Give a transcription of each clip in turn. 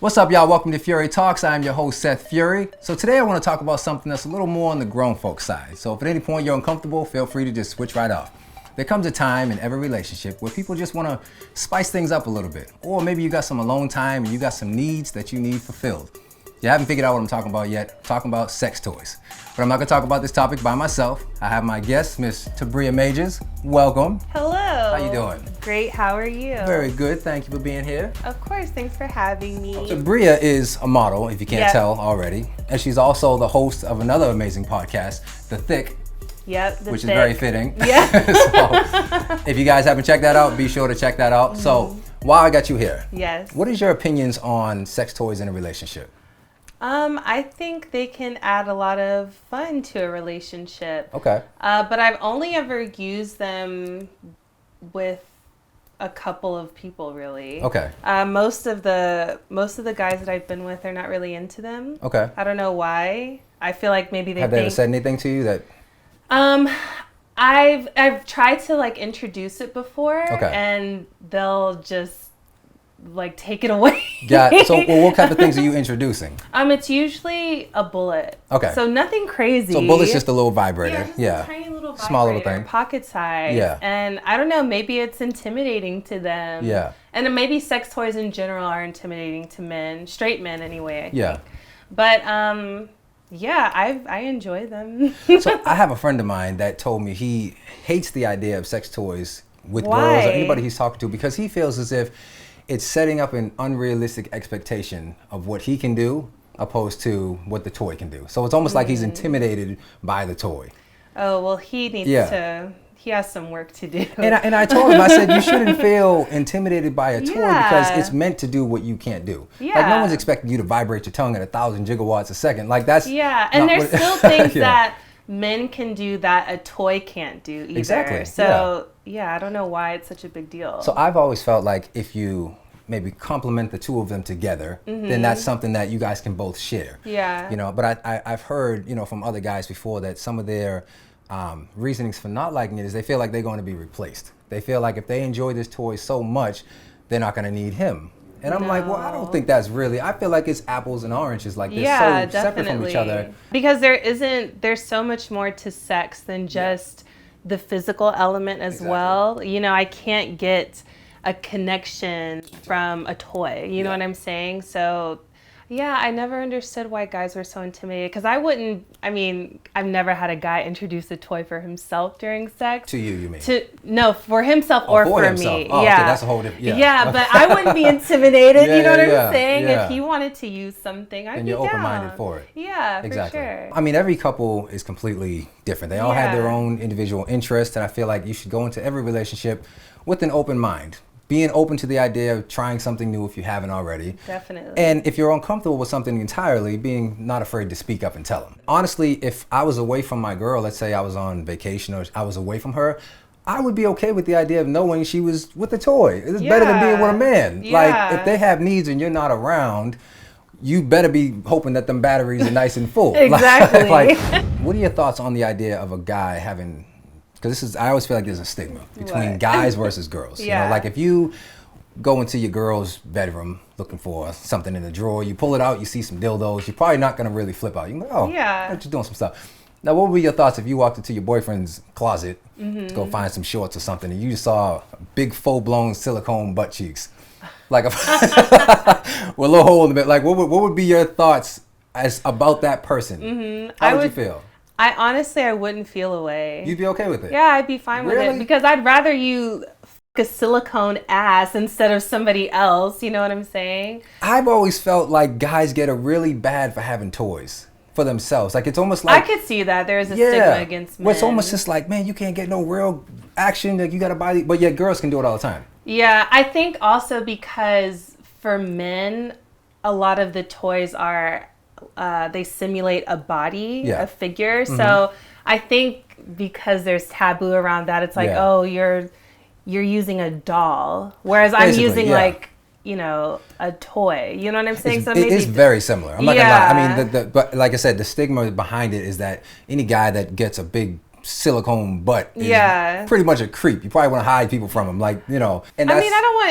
What's up, y'all? Welcome to Fury Talks. I'm your host, Seth Fury. So today I want to talk about something that's a little more on the grown folks side. So if at any point you're uncomfortable, feel free to just switch right off. There comes a time in every relationship where people just want to spice things up a little bit. Or maybe you got some alone time and you got some needs that you need fulfilled. You haven't figured out what I'm talking about yet. I'm talking about sex toys. But I'm not going to talk about this topic by myself. I have my guest, Miss Tabria Majors. Welcome. Hello. How you doing? Great. How are you? Very good. Thank you for being here. Of course. Thanks for having me. Tabria is a model, if you can't tell already. And she's also the host of another amazing podcast, The Thick. Yep, which is very fitting. Yeah. So, if you guys haven't checked that out, be sure to check that out. So, while I got you here, yes. What is your opinions on sex toys in a relationship? I think they can add a lot of fun to a relationship. Okay. But I've only ever used them with a couple of people, really. Okay. Most of the guys that I've been with are not really into them. Okay. I don't know why. I feel like maybe Have they ever said anything to you that? I've tried to like introduce it before, okay, and they'll just like take it away. So what kind of things are you introducing? It's usually a bullet. Okay. So nothing crazy. So bullet's just a little vibrator. Yeah. A tiny little vibrator. Small little thing. Pocket size. Yeah. And I don't know, maybe it's intimidating to them. Yeah. And then maybe sex toys in general are intimidating to men, straight men anyway, I think. But yeah, I enjoy them. So I have a friend of mine that told me he hates the idea of sex toys with girls or anybody he's talking to because he feels as if it's setting up an unrealistic expectation of what he can do opposed to what the toy can do. So it's almost like he's intimidated by the toy. Oh, well, he needs to, he has some work to do. And I told him, I said, you shouldn't feel intimidated by a toy because it's meant to do what you can't do. Yeah. Like no one's expecting you to vibrate your tongue at 1,000 gigawatts a second. Like that's and there's still things that men can do that a toy can't do either. Exactly. So I don't know why it's such a big deal. So I've always felt like if you maybe complement the two of them together, then that's something that you guys can both share. Yeah. You know, but I've heard, from other guys before that some of their reasonings for not liking it is they feel like they're going to be replaced. They feel like if they enjoy this toy so much, they're not going to need him. And I'm like, well, I don't think that's really, I feel like it's apples and oranges. Like they're so separate from each other. Because there's so much more to sex than just the physical element as well. I can't get a connection from a toy. You know what I'm saying? So I never understood why guys were so intimidated. Because I've never had a guy introduce a toy for himself during sex. To you mean? No, for himself or for himself. me. Oh, okay, that's a whole different, but I wouldn't be intimidated, you know what I'm saying? Yeah. If he wanted to use something, I'd be down. And you're open-minded for it. Yeah, exactly. for sure. I mean, every couple is completely different. They all have their own individual interests, and I feel like you should go into every relationship with an open mind. Being open to the idea of trying something new if you haven't already. Definitely. And if you're uncomfortable with something entirely, being not afraid to speak up and tell them. Honestly, if I was away from my girl, let's say I was on vacation or I was away from her, I would be okay with the idea of knowing she was with a toy. It's better than being with a man. Like, if they have needs and you're not around, you better be hoping that them batteries are nice and full. Exactly. Like, what are your thoughts on the idea of a guy having... Because I always feel like there's a stigma between guys versus girls. You know, like if you go into your girl's bedroom looking for something in the drawer, you pull it out, you see some dildos, you're probably not going to really flip out. You can go, I'm just doing some stuff. Now, what would be your thoughts if you walked into your boyfriend's closet to go find some shorts or something and you just saw big full-blown silicone butt cheeks? Like with a little hole in the bed. Like what would be your thoughts about that person? How would you feel? I wouldn't feel away. You'd be okay with it? Yeah, I'd be fine with it because I'd rather you a silicone ass instead of somebody else. You know what I'm saying? I've always felt like guys get a really bad for having toys for themselves. Like it's almost like I could see that there's a stigma against men. Well, it's almost just like, man, you can't get no real action. Like you got to buy but yet girls can do it all the time. Yeah, I think also because for men, a lot of the toys are. They simulate a body, a figure. So I think because there's taboo around that, it's like, oh, you're using a doll, whereas basically, I'm using like a toy. You know what I'm saying? It is very similar. I'm not gonna lie. I mean, but like I said, the stigma behind it is that any guy that gets a big silicone butt is pretty much a creep. You probably want to hide people from him, like, you know. And I mean, I don't want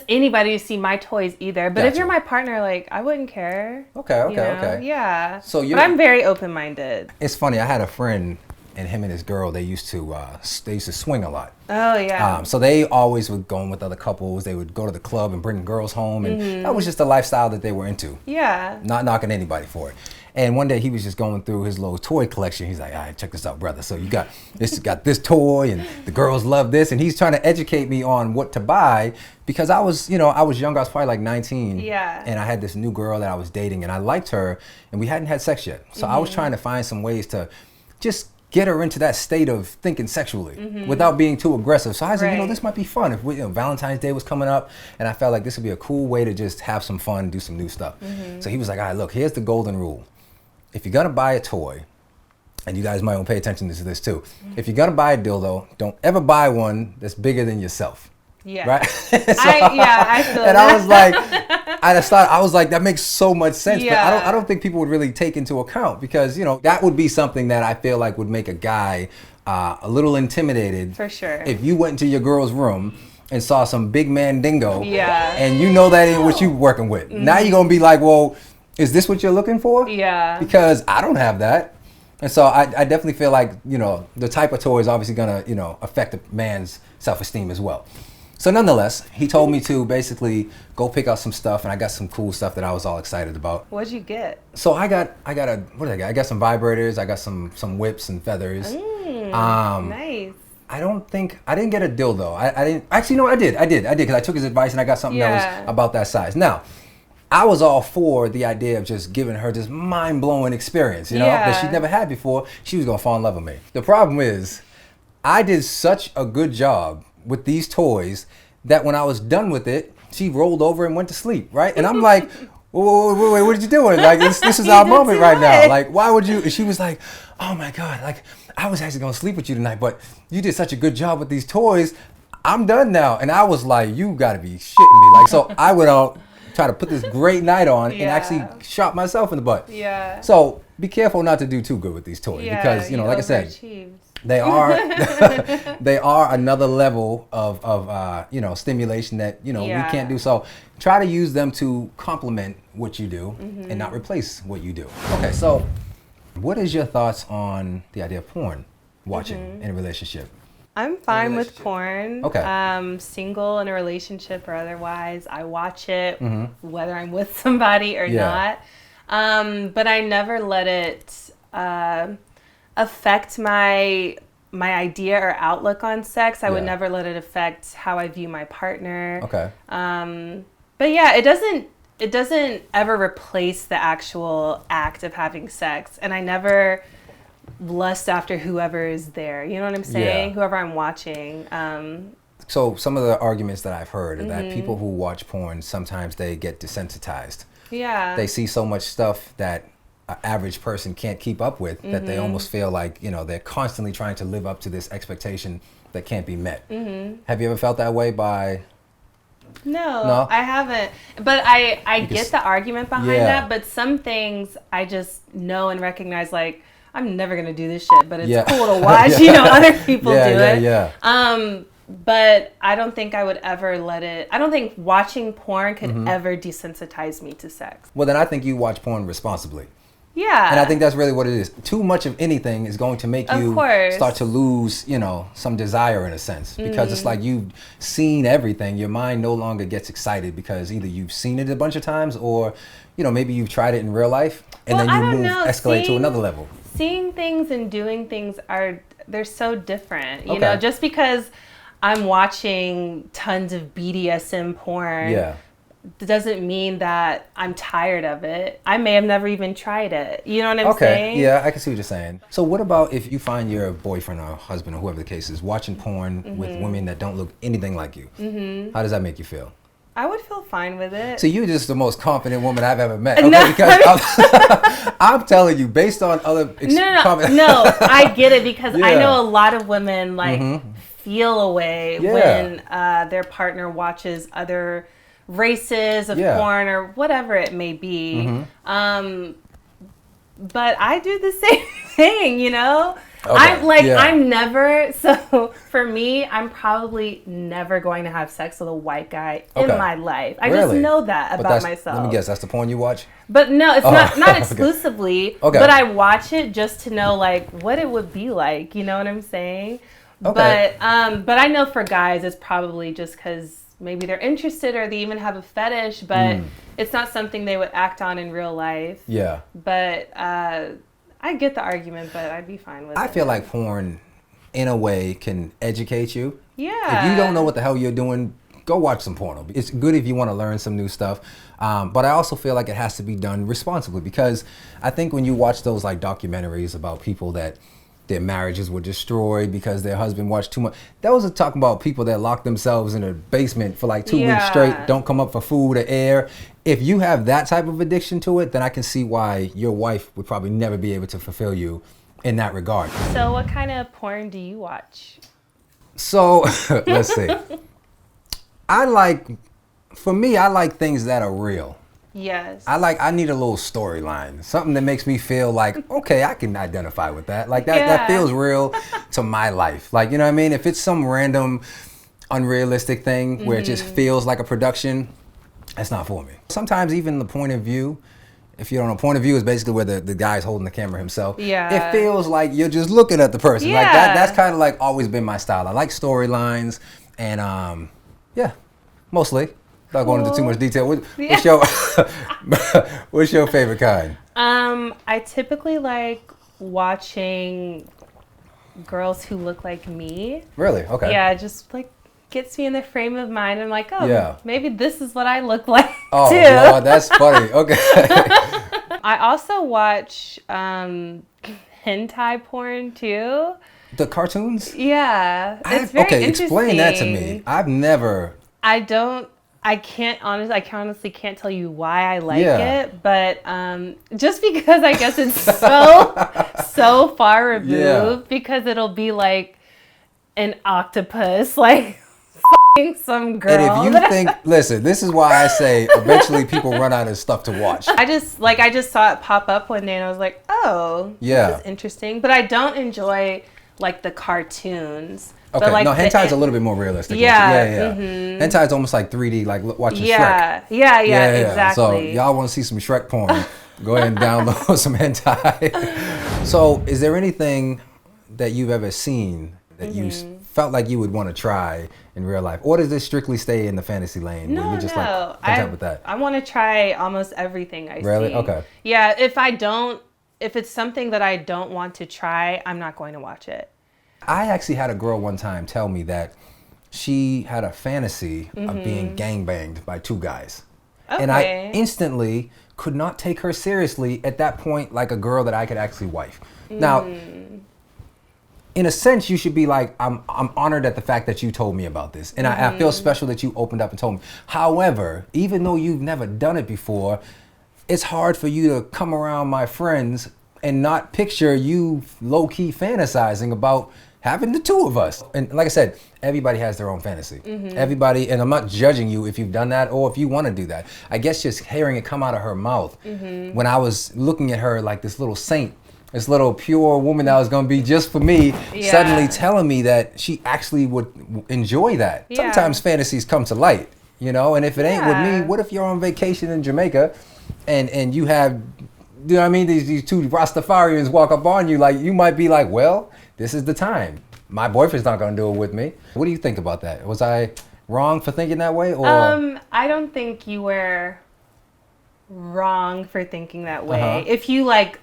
anybody to see my toys either. But if you're my partner, like, I wouldn't care. Okay. Yeah. But I'm very open-minded. It's funny. I had a friend, and him and his girl, they used to swing a lot. Oh yeah. So they always would go with other couples. They would go to the club and bring girls home, and that was just the lifestyle that they were into. Yeah. Not knocking anybody for it. And one day he was just going through his little toy collection. He's like, all right, check this out, brother. So you got this toy, and the girls love this. And he's trying to educate me on what to buy, because I was young. I was probably like 19. Yeah. And I had this new girl that I was dating, and I liked her, and we hadn't had sex yet. So I was trying to find some ways to just get her into that state of thinking sexually without being too aggressive. So I was like, this might be fun. If Valentine's Day was coming up, and I felt like this would be a cool way to just have some fun, do some new stuff. So he was like, all right, look, here's the golden rule. If you're gonna buy a toy, and you guys might want to pay attention to this too. If you're gonna buy a dildo, don't ever buy one that's bigger than yourself. Yeah. Right? I feel and that. I was like, that makes so much sense. Yeah. But I don't think people would really take into account, because, that would be something that I feel like would make a guy a little intimidated. For sure. If you went into your girl's room and saw some big mandingo, yeah, and that ain't what you working with. Now you're gonna be like, well, is this what you're looking for? Yeah. Because I don't have that. And so I definitely feel like, the type of toy is obviously gonna, affect a man's self-esteem as well. So nonetheless, he told me to basically go pick out some stuff, and I got some cool stuff that I was all excited about. What'd you get? So I got what did I get? I got some vibrators, I got some whips and feathers. Nice. I didn't get a dildo. I didn't, actually, no, I did, because I took his advice and I got something that was about that size. Now, I was all for the idea of just giving her this mind-blowing experience, that she'd never had before. She was gonna fall in love with me. The problem is, I did such a good job with these toys that when I was done with it, she rolled over and went to sleep, right? And I'm like, wait, what did you do? Like, this is our moment right now. Like, why would you? And she was like, oh my God, like, I was actually gonna sleep with you tonight, but you did such a good job with these toys. I'm done now. And I was like, you gotta be shitting me. Like, so I went out, try to put this great night on, and actually shot myself in the butt. Yeah. So be careful not to do too good with these toys, because, like I said, they are another level of stimulation that we can't do. So try to use them to complement what you do and not replace what you do. Okay, so what is your thoughts on the idea of porn watching in a relationship? I'm fine with porn. Okay. Single, in a relationship or otherwise, I watch it whether I'm with somebody or not. But I never let it affect my idea or outlook on sex. I would never let it affect how I view my partner. Okay. But yeah, it doesn't ever replace the actual act of having sex, and I never lust after whoever is there. You know what I'm saying? Whoever I'm watching. So some of the arguments that I've heard are that people who watch porn, sometimes they get desensitized. Yeah. They see so much stuff that an average person can't keep up with that they almost feel like, they're constantly trying to live up to this expectation that can't be met. Have you ever felt that way by... No, I haven't. But I get the argument behind that, but some things I just know and recognize, like, I'm never going to do this shit, but it's cool to watch, other people do it. But I don't think I would ever let it... I don't think watching porn could ever desensitize me to sex. Well, then I think you watch porn responsibly. Yeah. And I think that's really what it is. Too much of anything is going to make you start to lose, some desire in a sense. Because it's like you've seen everything. Your mind no longer gets excited because either you've seen it a bunch of times or, maybe you've tried it in real life and then you escalate to another level. Seeing things and doing things they're so different. You know, just because I'm watching tons of BDSM porn doesn't mean that I'm tired of it. I may have never even tried it. You know what I'm saying? Yeah, I can see what you're saying. So what about if you find your boyfriend or husband or whoever the case is watching porn with women that don't look anything like you? How does that make you feel? I would feel fine with it. So you're just the most confident woman I've ever met. Okay, because I'm telling you, based on other No, I get it, because I know a lot of women feel a way when their partner watches other races of porn or whatever it may be. But I do the same thing, I'm never, so for me, I'm probably never going to have sex with a white guy in my life. I just know that about myself. Let me guess, that's the porn you watch? But no, it's not exclusively, but I watch it just to know like what it would be like, you know what I'm saying? Okay. But I know for guys, it's probably just because maybe they're interested or they even have a fetish, but it's not something they would act on in real life. Yeah. But I get the argument, but I'd be fine with it. I feel like porn, in a way, can educate you. Yeah. If you don't know what the hell you're doing, go watch some porno. It's good if you want to learn some new stuff. But I also feel like it has to be done responsibly, because I think when you watch those like documentaries about people that their marriages were destroyed because their husband watched too much. Those are talking about people that lock themselves in a basement for like 2 weeks straight, don't come up for food or air. If you have that type of addiction to it, then I can see why your wife would probably never be able to fulfill you in that regard. So what kind of porn do you watch? So, let's see. I like things that are real. Yes. I need a little storyline, something that makes me feel like, okay, I can identify with that. Like that feels real to my life. Like, you know what I mean? If it's some random, unrealistic thing where it just feels like a production, that's not for me. Sometimes even the point of view, if you don't know, point of view is basically where the guy's holding the camera himself. Yeah. It feels like you're just looking at the person. Like that's kind of like always been my style. I like storylines and mostly. Without going into too much detail, what's your favorite kind? I typically like watching girls who look like me. Really? Okay. Yeah, just like gets me in the frame of mind. I'm like, maybe this is what I look like too. Oh, Lord, that's funny. Okay. I also watch hentai porn too. The cartoons? Yeah, it's very interesting. Explain that to me. I've never. I honestly can't tell you why I like it, but just because I guess it's so far removed, because it'll be like an octopus, like f***ing some girl. And if you think, listen, this is why I say eventually people run out of stuff to watch. I just saw it pop up one day and I was like, oh, this is interesting. But I don't enjoy like the cartoons. Okay, like hentai is a little bit more realistic. Yeah. Hentai is almost like 3D, like watching Shrek. Yeah, exactly. So y'all want to see some Shrek porn, go ahead and download some hentai. So is there anything that you've ever seen that you felt like you would want to try in real life? Or does this strictly stay in the fantasy lane? No, where you're just like content with that? I want to try almost everything I see. Really? Okay. Yeah, if it's something that I don't want to try, I'm not going to watch it. I actually had a girl one time tell me that she had a fantasy of being gangbanged by 2 guys. Okay. And I instantly could not take her seriously at that point, like a girl that I could actually wife. Now, in a sense, you should be like, I'm honored at the fact that you told me about this. And I feel special that you opened up and told me. However, even though you've never done it before, it's hard for you to come around my friends and not picture you low-key fantasizing about having the 2 of us. And like I said, everybody has their own fantasy. Everybody, and I'm not judging you if you've done that or if you want to do that. I guess just hearing it come out of her mouth when I was looking at her like this little saint, this little pure woman that was going to be just for me, suddenly telling me that she actually would enjoy that. Sometimes fantasies come to light, you know, and if it ain't with me, what if you're on vacation in Jamaica and you have, you know what I mean, these 2 Rastafarians walk up on you, like you might be like, well, this is the time. My boyfriend's not going to do it with me. What do you think about that? Was I wrong for thinking that way? Or I don't think you were wrong for thinking that way. If you like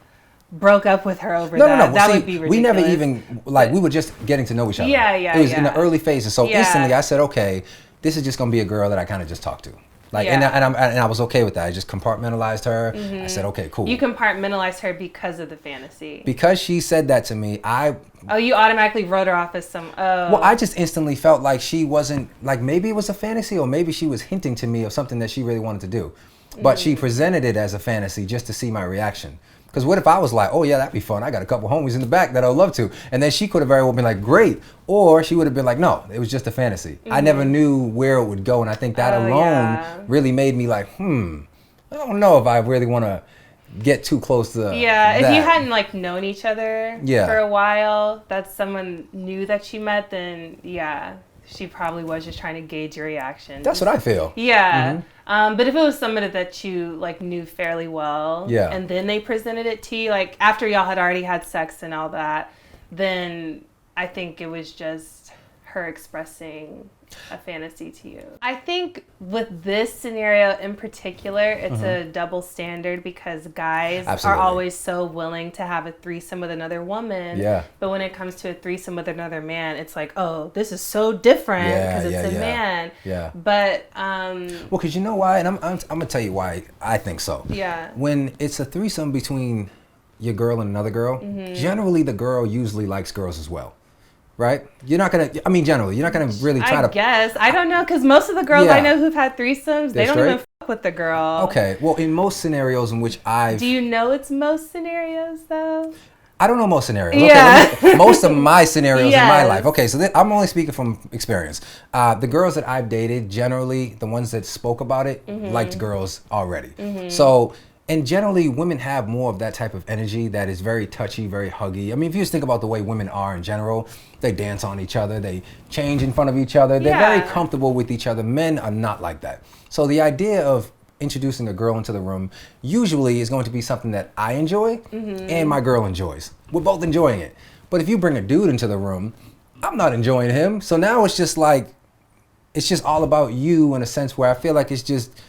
broke up with her over that would be ridiculous. We never even, like, we were just getting to know each other. It was in the early phases. So instantly I said, okay, this is just going to be a girl that I kind of just talked to. Like, and I was okay with that. I just compartmentalized her. I said, okay, cool. You compartmentalized her because of the fantasy. Because she said that to me, you automatically wrote her off as some, Well, I just instantly felt like she wasn't, like maybe it was a fantasy or maybe she was hinting to me of something that she really wanted to do. But she presented it as a fantasy just to see my reaction. Because what if I was like, oh yeah, that'd be fun. I got a couple homies in the back that I'd love to. And then she could have very well been like, great. Or she would have been like, no, it was just a fantasy. I never knew where it would go. And I think that alone really made me like, I don't know if I really want to get too close to Yeah, that. if you hadn't like known each other Yeah. for a while, that's someone new that you met, then yeah, she probably was just trying to gauge your reaction. That's what I feel. Yeah. But if it was somebody that you like knew fairly well, Yeah. and then they presented it to you, like after y'all had already had sex and all that, then I think it was just her expressing a fantasy to you. I think with this scenario in particular, it's a double standard because guys Absolutely. are always so willing to have a threesome with another woman. Yeah. But when it comes to a threesome with another man, it's like, oh, this is so different because it's a man. Yeah. But well, because you know why, and I'm gonna tell you why I think so. yeah. When it's a threesome between your girl and another girl, generally the girl usually likes girls as well. Right? You're not gonna. I mean, generally, you're not gonna really try to. I guess I don't know because most of the girls I know who've had threesomes, they don't even fuck with the girl. Okay. Well, in most scenarios in which Do you know it's most scenarios though? I don't know most scenarios. Yeah. Okay, most of my scenarios in my Yes. life. Okay, so I'm only speaking from experience. The girls that I've dated, generally, the ones that spoke about it, liked girls already. So. And generally, women have more of that type of energy that is very touchy, very huggy. I mean, if you just think about the way women are in general, they dance on each other, they change in front of each other, they're very comfortable with each other. Men are not like that. So the idea of introducing a girl into the room usually is going to be something that I enjoy and my girl enjoys. We're both enjoying it. But if you bring a dude into the room, I'm not enjoying him. So now it's just like, it's just all about you in a sense where I feel like it's just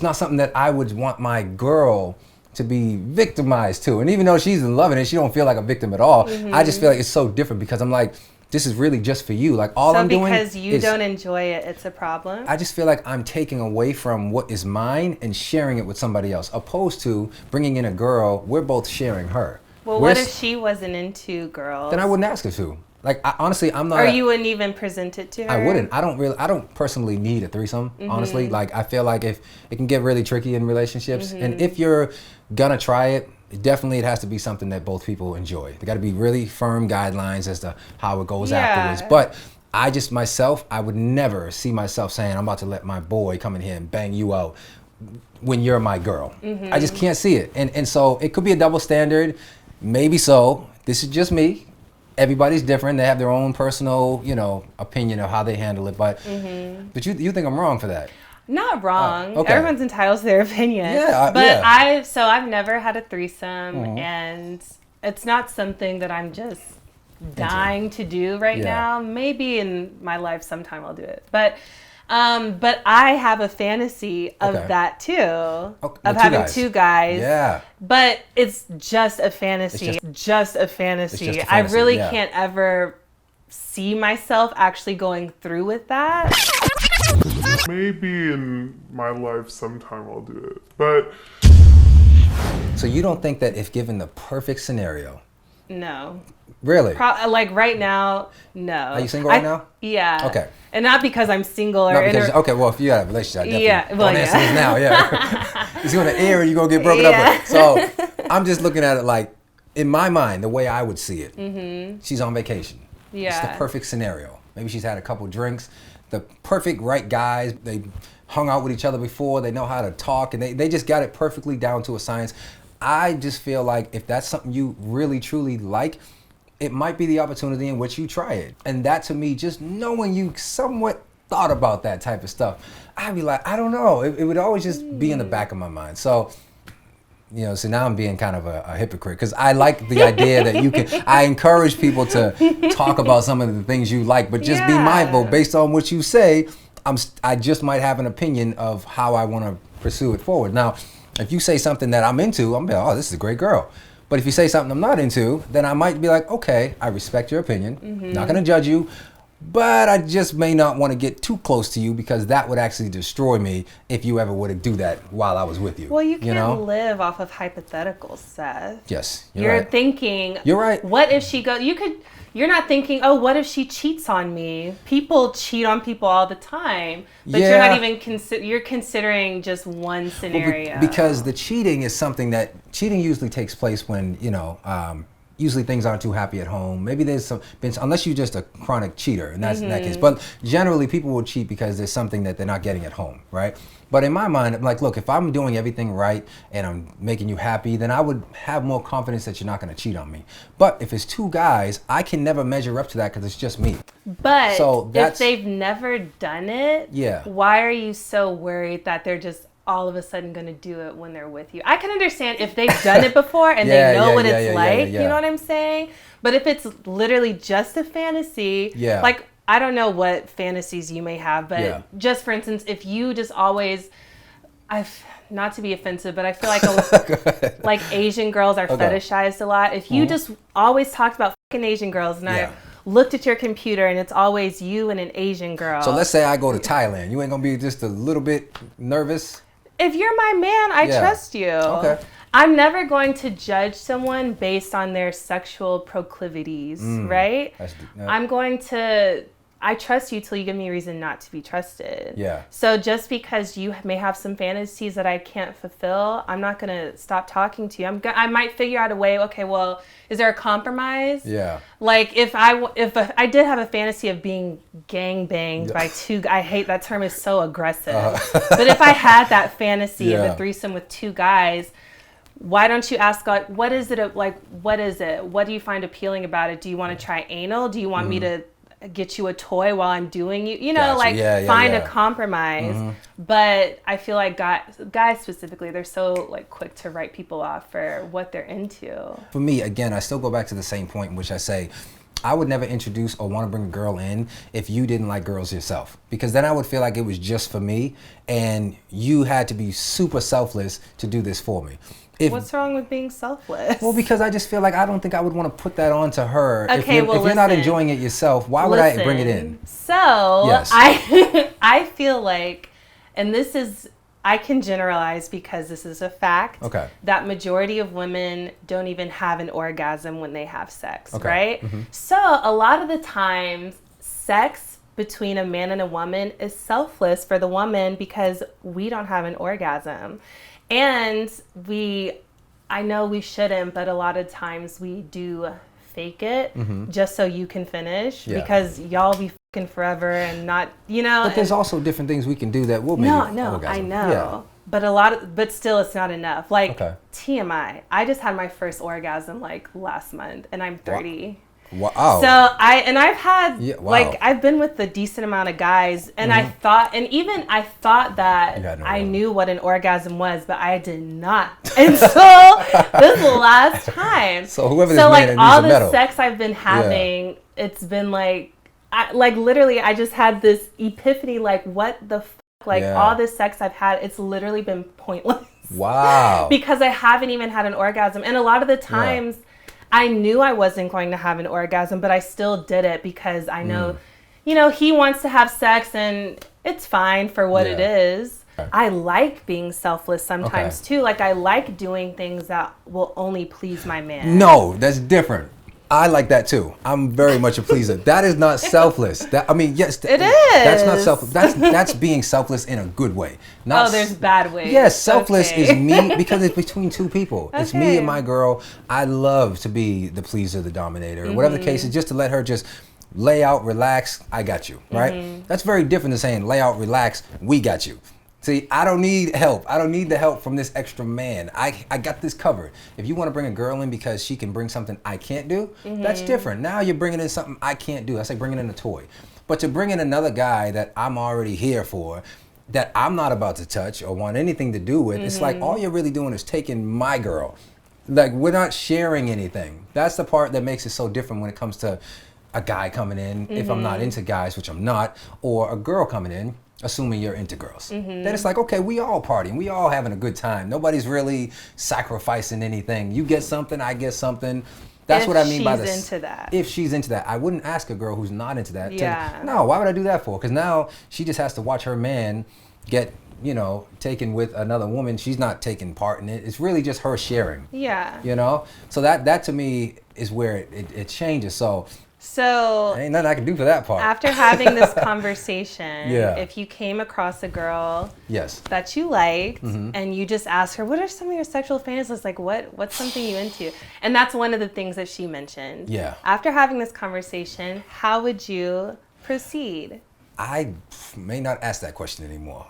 not something that I would want my girl to be victimized to. And even though she's loving it, she don't feel like a victim at all. I just feel like it's so different because I'm like, this is really just for you. Like all I'm doing because you don't enjoy it, it's a problem? I just feel like I'm taking away from what is mine and sharing it with somebody else, opposed to bringing in a girl, we're both sharing her. Well, what if she wasn't into girls? Then I wouldn't ask her to. Like, honestly, I'm not. Or you wouldn't even present it to her? I wouldn't. I don't personally need a threesome, honestly. Like, I feel like if it can get really tricky in relationships, and if you're gonna try it, definitely it has to be something that both people enjoy. There got to be really firm guidelines as to how it goes afterwards. But I just myself, I would never see myself saying, I'm about to let my boy come in here and bang you out when you're my girl. I just can't see it. And so it could be a double standard. Maybe so. This is just me. Everybody's different. They have their own personal, opinion of how they handle it. But you think I'm wrong for that? Not wrong. Okay. Everyone's entitled to their opinion. Yeah, but I've never had a threesome, and it's not something that I'm just dying to do right now. Maybe in my life sometime I'll do it. But I have a fantasy of that too, of having two guys. Yeah. But it's just a fantasy. Just a fantasy. I really can't ever see myself actually going through with that. Maybe in my life sometime I'll do it, but... So you don't think that if given the perfect scenario... No. Really? Like right now, no. Are you single right now? Yeah. Okay. And not because I'm single or... okay, well, if you have a relationship, I definitely don't answer this now, It's going to air and you're going to get broken up with. So I'm just looking at it like, in my mind, the way I would see it, she's on vacation. Yeah. It's the perfect scenario. Maybe she's had a couple drinks. The perfect right guys, they hung out with each other before, they know how to talk, and they just got it perfectly down to a science. I just feel like if that's something you really, truly like, it might be the opportunity in which you try it. And that to me, just knowing you somewhat thought about that type of stuff, I'd be like, I don't know. It would always just be in the back of my mind. So, so now I'm being kind of a hypocrite because I like the idea that I encourage people to talk about some of the things you like, but just be mindful based on what you say. I just might have an opinion of how I want to pursue it forward. Now, if you say something that I'm into, I'm like, oh, this is a great girl. But if you say something I'm not into, then I might be like, okay, I respect your opinion. Not going to judge you. But I just may not want to get too close to you because that would actually destroy me if you ever were to do that while I was with you. Well, you can't live off of hypotheticals, Seth. Yes, you're right. Thinking. You're right. What if she goes? You're not thinking, oh, what if she cheats on me? People cheat on people all the time, but you're not even you're considering just one scenario. Well, because the cheating is something that cheating usually takes place when usually things aren't too happy at home. Maybe there's unless you're just a chronic cheater, and that's in that case. But generally, people will cheat because there's something that they're not getting at home, right? But in my mind, I'm like, look, if I'm doing everything right and I'm making you happy, then I would have more confidence that you're not going to cheat on me. But if it's two guys, I can never measure up to that because it's just me. But so if they've never done it, why are you so worried that they're just all of a sudden going to do it when they're with you? I can understand if they've done it before and they know what it's like, you know what I'm saying? But if it's literally just a fantasy, like, I don't know what fantasies you may have, but just for instance, if you just always, not to be offensive, but I feel like like Asian girls are fetishized a lot. If you just always talked about fucking Asian girls and I looked at your computer and it's always you and an Asian girl. So let's say I go to Thailand. You ain't going to be just a little bit nervous? If you're my man, I trust you. Okay. I'm never going to judge someone based on their sexual proclivities, right? I trust you till you give me a reason not to be trusted. Yeah. So just because you may have some fantasies that I can't fulfill, I'm not going to stop talking to you. I might figure out a way, okay, well, is there a compromise? Yeah. Like if I did have a fantasy of being gang banged by two, I hate that term, is so aggressive. But if I had that fantasy of a threesome with two guys, why don't you ask God, what is it? What is it? What do you find appealing about it? Do you want to try anal? Do you want me to get you a toy while I'm doing you know, find a compromise. But I feel like guys specifically, they're so like quick to write people off for what they're into. For me, again, I still go back to the same point in which I say I would never introduce or want to bring a girl in if you didn't like girls yourself, because then I would feel like it was just for me and you had to be super selfless to do this for me. What's wrong with being selfless? Well, because I just feel like I don't think I would want to put that on to her. Okay, if you're not enjoying it yourself, why would I bring it in? So I feel like, and this is, I can generalize because this is a fact, that majority of women don't even have an orgasm when they have sex, right? So a lot of the times, sex between a man and a woman is selfless for the woman because we don't have an orgasm. And I know we shouldn't, but a lot of times we do fake it just so you can finish because y'all be fucking forever and not, you know. But there's also different things we can do that will make orgasm. I know. Yeah. But still it's not enough. Like TMI, I just had my first orgasm like last month and I'm 30. Wow. So I've had like I've been with a decent amount of guys and I thought that I knew what an orgasm was, but I did not until this last time. So whoever this man is, all the sex I've been having, it's been like literally I just had this epiphany, like what the all this sex I've had, it's literally been pointless. Wow. Because I haven't even had an orgasm, and a lot of the times I knew I wasn't going to have an orgasm, but I still did it because I know, you know, he wants to have sex and it's fine for what it is. I like being selfless sometimes too. Like I like doing things that will only please my man. No, that's different. I like that too. I'm very much a pleaser. That is not selfless. Yes, it is. That's not selfless. That's being selfless in a good way. There's bad ways. Yes, selfless is me because it's between two people. It's me and my girl. I love to be the pleaser, the dominator, whatever the case is, just to let her just lay out, relax. I got you, right? That's very different than saying lay out, relax. We got you. See, I don't need help. I don't need the help from this extra man. I got this covered. If you want to bring a girl in because she can bring something I can't do, that's different. Now you're bringing in something I can't do. That's like bringing in a toy. But to bring in another guy that I'm already here for, that I'm not about to touch or want anything to do with, it's like all you're really doing is taking my girl. Like we're not sharing anything. That's the part that makes it so different when it comes to a guy coming in, if I'm not into guys, which I'm not, or a girl coming in, assuming you're into girls. Then it's like, okay, we all partying, we all having a good time. Nobody's really sacrificing anything. You get something, I get something. That's what I mean by this. If she's into that. If she's into that. I wouldn't ask a girl who's not into that. No, why would I do that for? Because now she just has to watch her man get, you know, taken with another woman. She's not taking part in it. It's really just her sharing. Yeah. You know? So that to me is where it changes. So ain't nothing I can do for that part. After having this conversation, if you came across a girl that you liked and you just asked her, what are some of your sexual fantasies? Like what's something you into? And that's one of the things that she mentioned. Yeah. After having this conversation, how would you proceed? I may not ask that question anymore.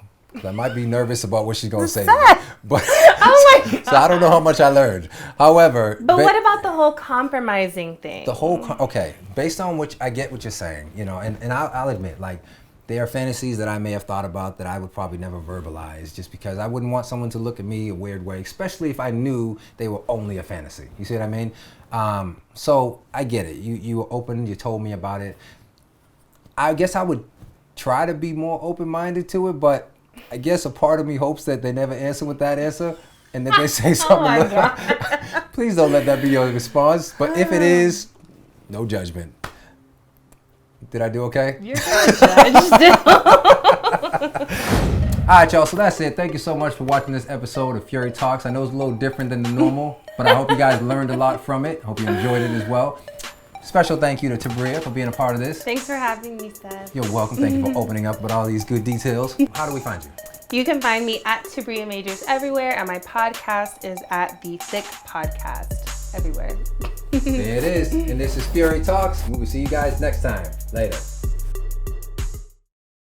I might be nervous about what she's gonna say. Sex. But Oh my God. so I don't know how much I learned. However, But what about the whole compromising thing? the whole okay, based on which I get what you're saying, you know, and I'll admit, like, there are fantasies that I may have thought about that I would probably never verbalize, just because I wouldn't want someone to look at me a weird way, especially if I knew they were only a fantasy. You see what I mean? So I get it. You were open. You told me about it. I guess I would try to be more open-minded to it, but I guess a part of me hopes that they never answer with that answer, and that they say something. Oh my God. Please don't let that be your response. But if it is, no judgment. Did I do okay? You're gonna judge still. All right, y'all. So that's it. Thank you so much for watching this episode of Fury Talks. I know it's a little different than the normal, but I hope you guys learned a lot from it. Hope you enjoyed it as well. Special thank you to Tabria for being a part of this. Thanks for having me, Seth. You're welcome. Thank you for opening up with all these good details. How do we find you? You can find me at Tabria Majors everywhere, and my podcast is at The Thick Podcast everywhere. There it is. And this is Fury Talks. We will see you guys next time. Later.